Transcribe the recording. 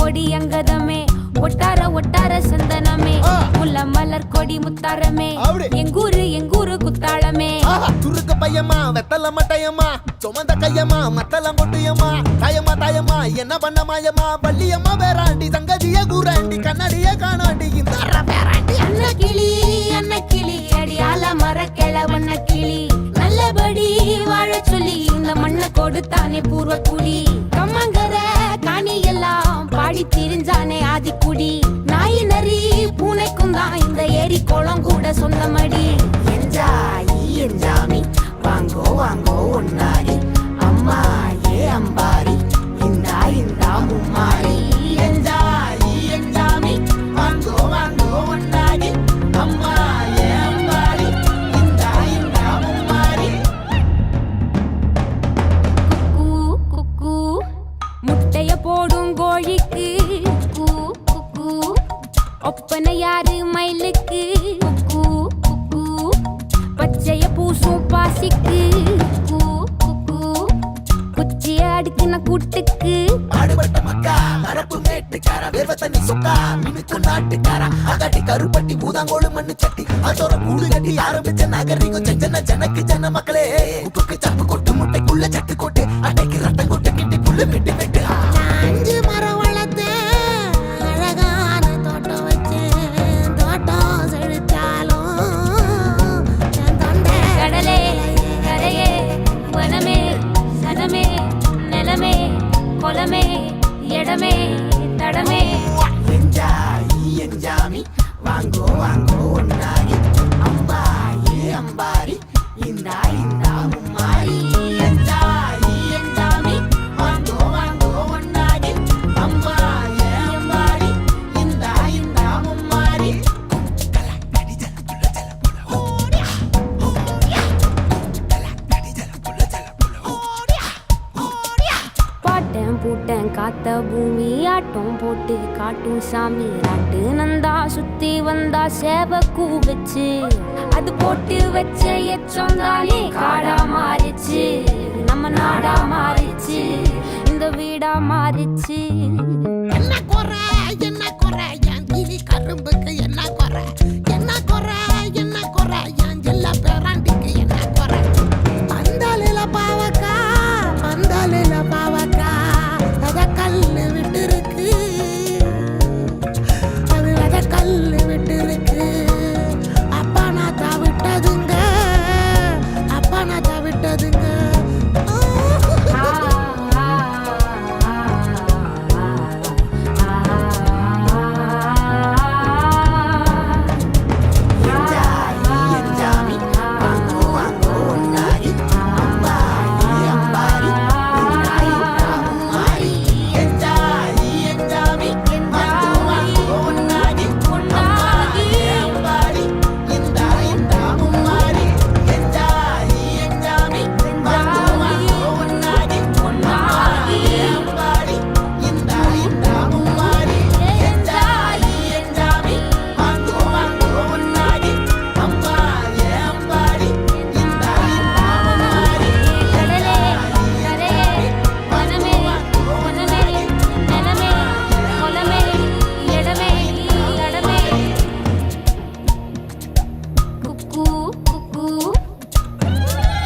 கொடி அங்கதமே ஒட்டார ஒட்டார சந்தனமே முல்ல மலர் கொடி முத்தாரமே எங்கூரு குத்தாளமே துருக்கு பையமா வெத்தல மட்டையம்மா சுமந்த கையம்மா மத்தலம் கொட்டியம்மா தாயம்மா என்ன பண்ண மாயம்மா பள்ளியம்மா வேறாண்டி சங்கதிய கூறாண்டி கண்ணாடிய காணாண்டி இந்த அன்ன கிளி அடியால மர கிளவண்ண கிளி நல்லபடி வாழ சொல்லி இந்த மண்ணை கொடுத்தானே பூர்வ குடி கம்மங்கர காணி எல்லாம் பாடி திரிஞ்சானே ஆதிக்குடி நாய் நரி பூனைக்கும் தான் இந்த ஏரி குளம் கூட சொந்தமடி என்ஜாமி வாங்கோ வாங்கோ ஒன்னாரி அம்மா ஏ அம்பாரி இந்தா மும்மாரி என்ஜாமி வாங்கோ வாங்கோ ஒன்னாரி அம்மா ஏ அம்பாரி இந்தா மும்மாரி குக்கு முட்டைய போடும் கோழிக்கு குக்கு ஒப்பனை யாரு மயிலுக்கு குக்கு பச்சைய பூசும் பாசிக்கு குச்சிய அடுக்கின கூட்டுக்கு ஆடுபட்ட மக்கா அரப்பு மேட்டுக்கார வேர்வ தண்ணி சொக்கா மினுக்கு நாட்டுக்கார அகாட்டி கருப்பட்டி பூதாங்கோடு மண்ணு சட்டி அதோட கூடு கட்டி ஆரம்பிச்ச நாகரிகம் செஞ்சன ஜனக்கு ஜன மக்களே உப்புக்கு சப்பு கொட்டு முட்டைக்குள்ள சட்டு கொட்டு அட்டைக்கு ரத்தம் கொட்டு கிட்டி புல்லு வெட்டு வெட்டு அஞ்சு மரம் வளர்த்தேன் அழகான தோட்டம் வச்சேன் தோட்டம் செழிச்சாலும் கடலே கரையே வனமே சனமே நிலமே கொலமே இடமே தடமே என்ஜாமி வாங்கோ வாங்கோ ஒன்னாரி அம்மா ஏ அம்பாரி இந்தா மும்மாரி என்ஜாமி வாங்கோ வாங்கோ ஒன்னாரி அம்மா ஏ அம்பாரி இந்தா மும்மாரி பாட்டன் பூட்டன் காத்த பூமி ஆட்டம் போட்டு காட்டும் சாமி நாட்டு நந்தா சுத்தி வந்தா சேவ கூ வச்சு அது போட்டு வச்ச எச்சம் தானே காடா மாறிச்சு நம்ம நாடா மாறிச்சு இந்த வீடா மாறிச்சு